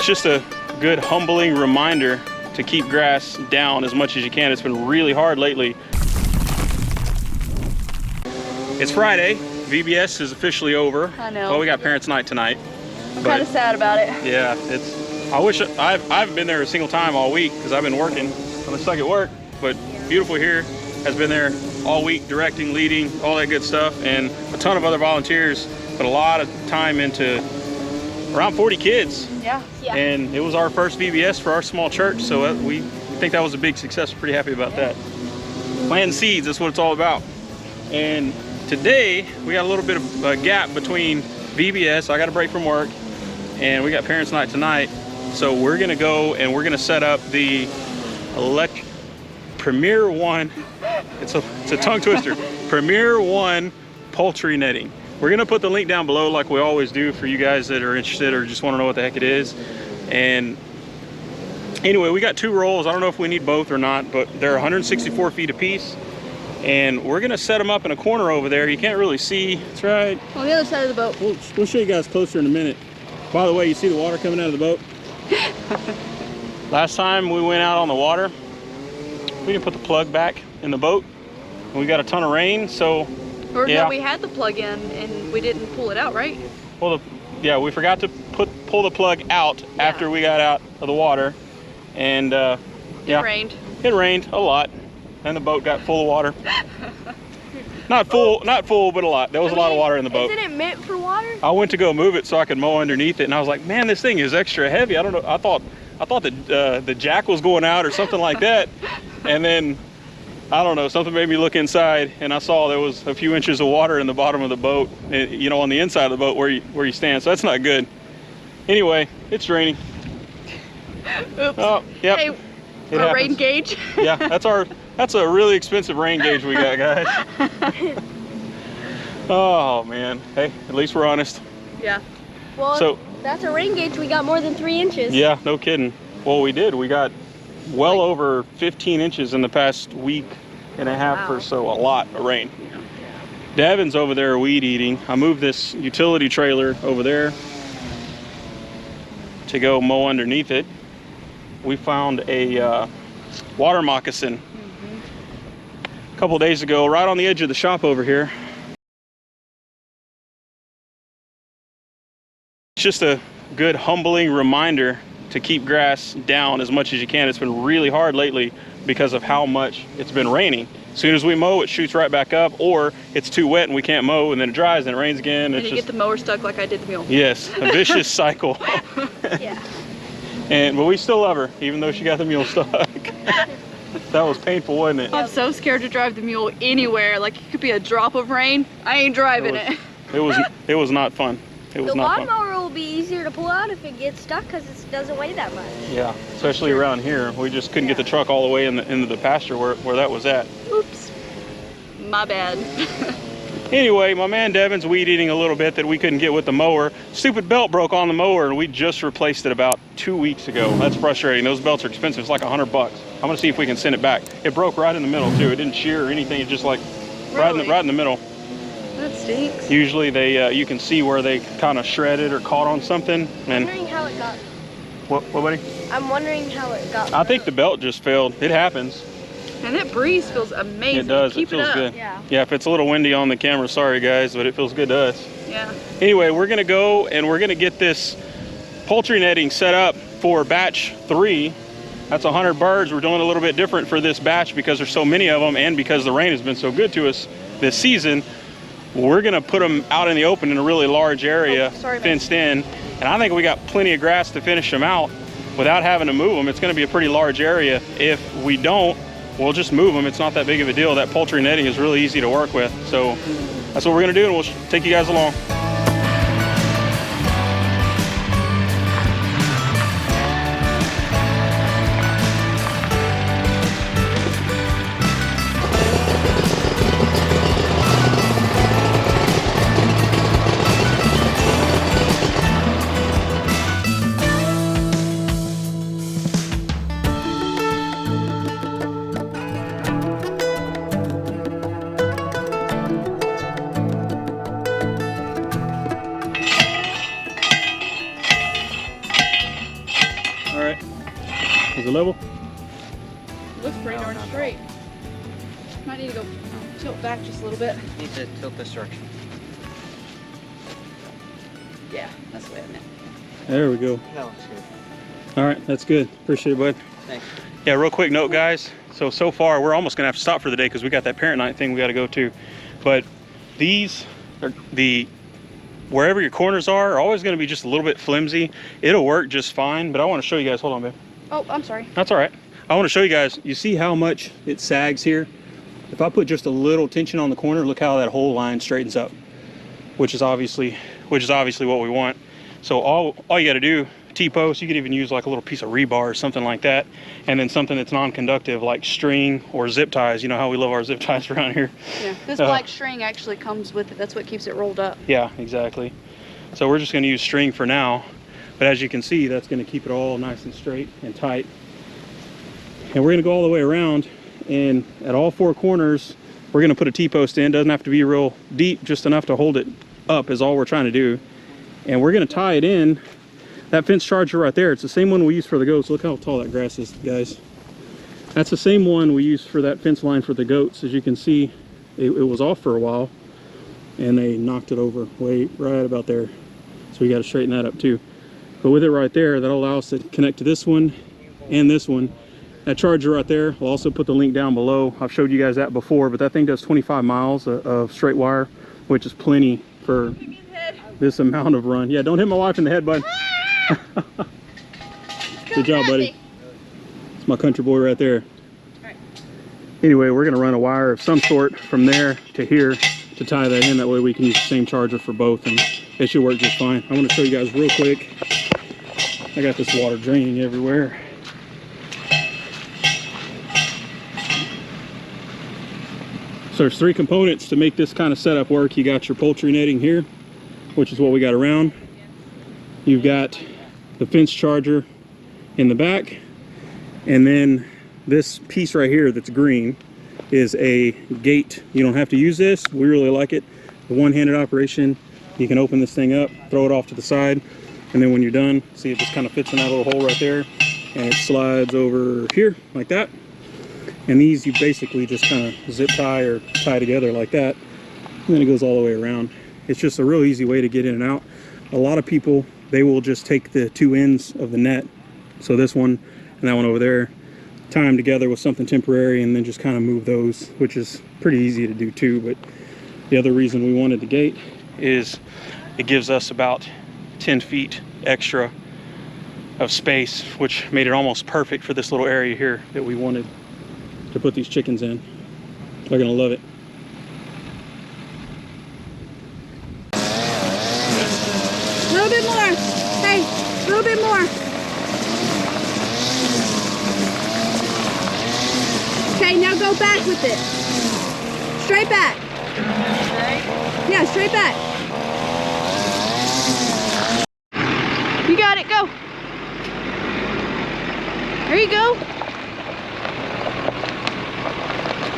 It's just a good humbling reminder to keep grass down as much as you can. It's been really hard lately. It's Friday. VBS is officially over. I know. Well, we got parents' night tonight. I'm kind of sad about it. Yeah, I wish I haven't been there a single time all week because I've been working. I'm stuck at work, but Beautiful here has been there all week, directing, leading, all that good stuff, and a ton of other volunteers put a lot of time into around 40 kids. Yeah. And it was our first VBS for our small church, so we think that was a big success. We're pretty happy about that. Planting seeds, that's what it's all about. And today, we got a little bit of a gap between VBS, I got a break from work, and we got parents' night tonight. So we're gonna go and we're gonna set up the Premier1, it's a tongue twister, Premier1 Poultry Netting. We're gonna put the link down below like we always do for you guys that are interested or just wanna know what the heck it is. And anyway, we got 2 rolls. I don't know if we need both or not, but they're 164 feet apiece. And we're gonna set them up in a corner over there. You can't really see, that's right. On the other side of the boat. We'll show you guys closer in a minute. By the way, you see the water coming out of the boat? Last time we went out on the water, we didn't put the plug back in the boat. We got a ton of rain, so Or yeah. no, we had the plug in and we didn't pull it out, right? Well, yeah, we forgot to pull the plug out after we got out of the water, and It rained. It rained a lot, and the boat got full of water. Not full, but a lot. There was a lot of water in the boat. Isn't it meant for water? I went to go move it so I could mow underneath it, and I was like, man, this thing is extra heavy. I don't know. I thought that the jack was going out or something like that, and then I don't know, something made me look inside, and I saw there was a few inches of water in the bottom of the boat, you know, on the inside of the boat where you stand. So that's not good. Anyway, it's raining. Oops. Oh, yep. Hey, our rain gauge. Yeah, that's a really expensive rain gauge we got, guys. Oh man, hey, at least we're honest. Yeah. Well, so that's a rain gauge. We got more than 3 inches. Yeah, no kidding. Well, we did. We got well over 15 inches in the past week and a half or so. A lot of rain. Devin's over there weed eating. I moved this utility trailer over there to go mow underneath it. We found a water moccasin a couple days ago right on the edge of the shop over here. It's just a good humbling reminder to keep grass down as much as you can. It's been really hard lately because of how much it's been raining. As soon as we mow, it shoots right back up, or it's too wet and we can't mow, and then it dries and it rains again. And you get the mower stuck like I did the mule. Yes, a vicious cycle. Yeah. But we still love her, even though she got the mule stuck. That was painful, wasn't it? I'm so scared to drive the mule anywhere. Like, it could be a drop of rain. I ain't driving it. It was not fun. It was The not fun. lawnmower will be easier to pull out if it gets stuck because it doesn't weigh that much. Yeah, especially around here. We just couldn't get the truck all the way into the pasture where that was at. Oops. My bad. Anyway, my man Devin's weed eating a little bit that we couldn't get with the mower. Stupid belt broke on the mower and we just replaced it about 2 weeks ago. That's frustrating. Those belts are expensive. It's like $100. I'm gonna see if we can send it back. It broke right in the middle too. It didn't shear or anything. It's just like right in the middle. That stinks. Usually they you can see where they kind of shredded or caught on something. I'm wondering how it got. What buddy? I'm wondering how it got. I think the belt just failed. It happens. And that breeze feels amazing. It does. Keep it feels up. good. Yeah. Yeah, if it's a little windy on the camera, sorry guys, but it feels good to us. Yeah. Anyway, we're gonna go and we're gonna get this poultry netting set up for batch 3. That's 100 birds. We're doing a little bit different for this batch because there's so many of them and because the rain has been so good to us this season. We're gonna put them out in the open in a really large area, fenced in, and I think we got plenty of grass to finish them out without having to move them. It's gonna be a pretty large area. If we don't, we'll just move them. It's not that big of a deal. That poultry netting is really easy to work with. So that's what we're gonna do, and we'll take you guys along. All right. Is it level? Looks pretty darn straight. Might need to go tilt back just a little bit. Need to tilt the structure. Yeah, that's the way I meant. There we go. That looks good. All right, that's good. Appreciate it, bud. Thanks. Yeah, real quick note, guys. So far, we're almost gonna have to stop for the day because we got that parent night thing we gotta go to. But these, are wherever your corners are always gonna be just a little bit flimsy. It'll work just fine, but I wanna show you guys, hold on, babe. Oh, I'm sorry. That's all right. I wanna show you guys, you see how much it sags here? If I put just a little tension on the corner, look how that whole line straightens up, which is obviously what we want. So all you gotta do, T-post, you could even use like a little piece of rebar or something like that, and then something that's non-conductive like string or zip ties. You know how we love our zip ties around here. Yeah, this black string actually comes with it. That's what keeps it rolled up. Yeah, exactly. So we're just gonna use string for now, but as you can see, that's gonna keep it all nice and straight and tight. And we're gonna go all the way around, and at all 4 corners, we're gonna put a T-post in. Doesn't have to be real deep, just enough to hold it up is all we're trying to do. And we're gonna tie it in. That fence charger right there, it's the same one we use for the goats. Look how tall that grass is, guys. That's the same one we use for that fence line for the goats. As you can see, it was off for a while, and they knocked it over right about there. So we got to straighten that up too. But with it right there, that'll allow us to connect to this one and this one. That charger right there, I'll also put the link down below. I've showed you guys that before, but that thing does 25 miles of straight wire, which is plenty for this amount of run. Yeah, don't hit my wife in the head, bud. Good job, buddy. It's my country boy right there. Right. Anyway, we're gonna run a wire of some sort from there to here to tie that in. That way we can use the same charger for both, and it should work just fine. I want to show you guys real quick. I got this water draining everywhere. So there's 3 components to make this kind of setup work. You got your poultry netting here, which is what we got around. You've got the fence charger in the back, and then this piece right here that's green is a gate. You don't have to use this. We really like it. The one-handed operation. You can open this thing up, throw it off to the side, and then when you're done, see, it just kind of fits in that little hole right there, and it slides over here like that. And these you basically just kind of zip tie or tie together like that, and then it goes all the way around. It's just a real easy way to get in and out. A lot of people, they will just take the 2 ends of the net, so this one and that one over there, tie them together with something temporary, and then just kind of move those, which is pretty easy to do too. But the other reason we wanted the gate is it gives us about 10 feet extra of space, which made it almost perfect for this little area here that we wanted to put these chickens in. They're gonna love it. A little bit more. Hey, a little bit more. Okay, now go back with it. Straight back. Yeah, straight back. You got it, go. There you go.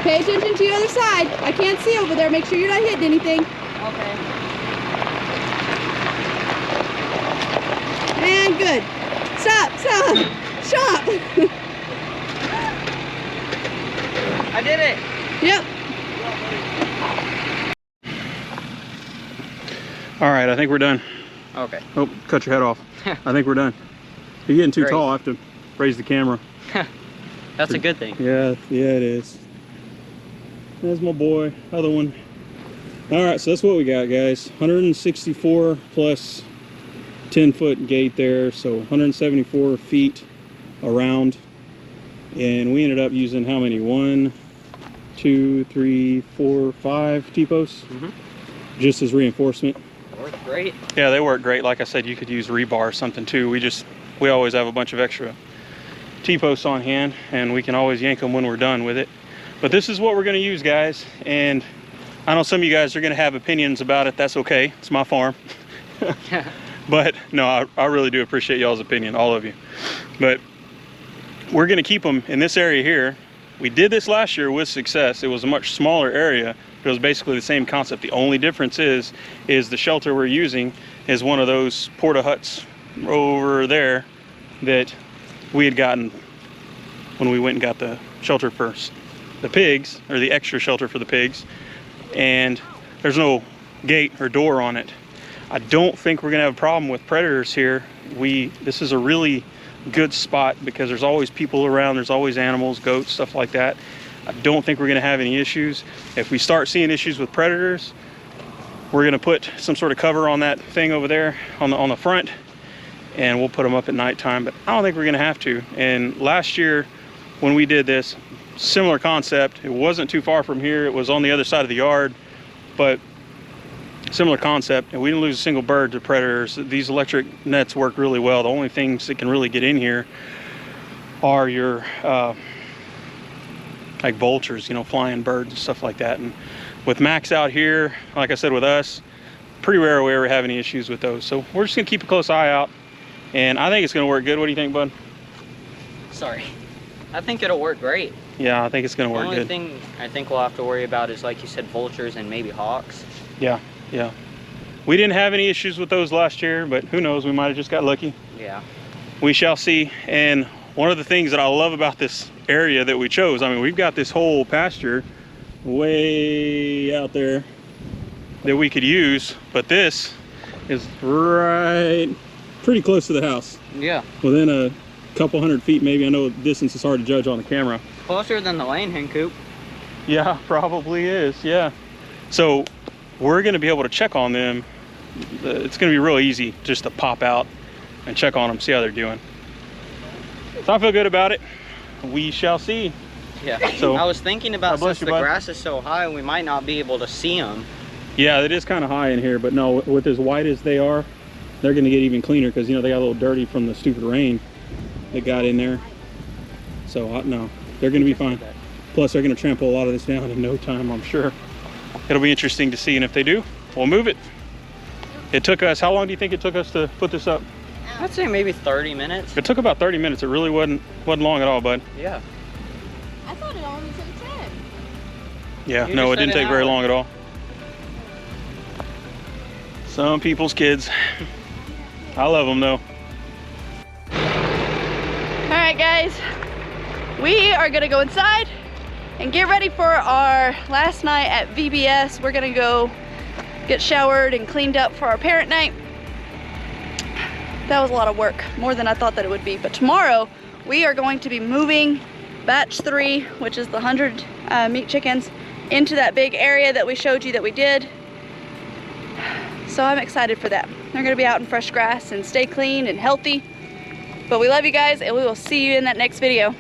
Pay attention to the other side. I can't see over there. Make sure you're not hitting anything. Okay. And good. Stop, stop, stop. I did it. Yep. All right, I think we're done. Okay. Oh, cut your head off. I think we're done. You're getting too Great. tall. I have to raise the camera. That's a good thing. Yeah, it is. There's my boy, other one. All right, so that's what we got, guys. 164 plus 10-foot gate there, so 174 feet around. And we ended up using how many? 1, 2, 3, 4, 5 T-posts, just as reinforcement. Worked great. Yeah, they work great. Like I said, you could use rebar or something too. We always have a bunch of extra T-posts on hand, and we can always yank them when we're done with it. But this is what we're going to use, guys. And I know some of you guys are going to have opinions about it. That's okay. It's my farm. But no, I really do appreciate y'all's opinion, all of you. But we're going to keep them in this area here. We did this last year with success. It was a much smaller area, but it was basically the same concept. The only difference is the shelter we're using is one of those porta huts over there that we had gotten when we went and got the shelter for the pigs, or the extra shelter for the pigs, and there's no gate or door on it. I don't think we're gonna have a problem with predators here. This is a really good spot because there's always people around, there's always animals, goats, stuff like that. I don't think we're gonna have any issues. If we start seeing issues with predators, we're gonna put some sort of cover on that thing over there on the front, and we'll put them up at nighttime, but I don't think we're gonna have to. And last year when we did this, similar concept. It wasn't too far from here. It was on the other side of the yard, but similar concept, and we didn't lose a single bird to predators. These electric nets work really well. The only things that can really get in here are your like vultures, you know, flying birds and stuff like that. And with Max out here, like I said, with us, pretty rare we ever have any issues with those. So we're just gonna keep a close eye out, and I think it's gonna work good. What do you think, bud? Sorry. I think it'll work great. Yeah, I think it's gonna work good. The only thing I think we'll have to worry about is, like you said, vultures and maybe hawks. Yeah, yeah. We didn't have any issues with those last year, but who knows, we might have just got lucky. Yeah. We shall see. And one of the things that I love about this area that we chose, I mean, we've got this whole pasture way out there that we could use, but this is right pretty close to the house. Yeah. Within a couple hundred feet maybe. I know distance is hard to judge on the camera. Closer than the lane hen coop. Yeah, probably is, yeah. So we're gonna be able to check on them. It's gonna be real easy just to pop out and check on them, see how they're doing. So I feel good about it. We shall see. Yeah. So I was thinking about, since the grass is so high, we might not be able to see them. Yeah, it is kind of high in here, but no, with as white as they are, they're gonna get even cleaner because, you know, they got a little dirty from the stupid rain that got in there. So no, they're gonna be fine. Plus they're gonna trample a lot of this down in no time, I'm sure. It'll be interesting to see, and if they do, we'll move it. It took us, how long do you think it took us to put this up? I'd say maybe 30 minutes. It took about 30 minutes. It really wasn't long at all, bud. Yeah. I thought it only took 10. Yeah, You no, just it didn't said take an very hour. long at all. Some people's kids. I love them though. All right, guys, we are gonna go inside and get ready for our last night at VBS. We're gonna go get showered and cleaned up for our parent night. That was a lot of work, more than I thought that it would be. But tomorrow we are going to be moving batch 3, which is the 100 meat chickens, into that big area that we showed you that we did. So I'm excited for that. They're gonna be out in fresh grass and stay clean and healthy. But we love you guys, and we will see you in that next video.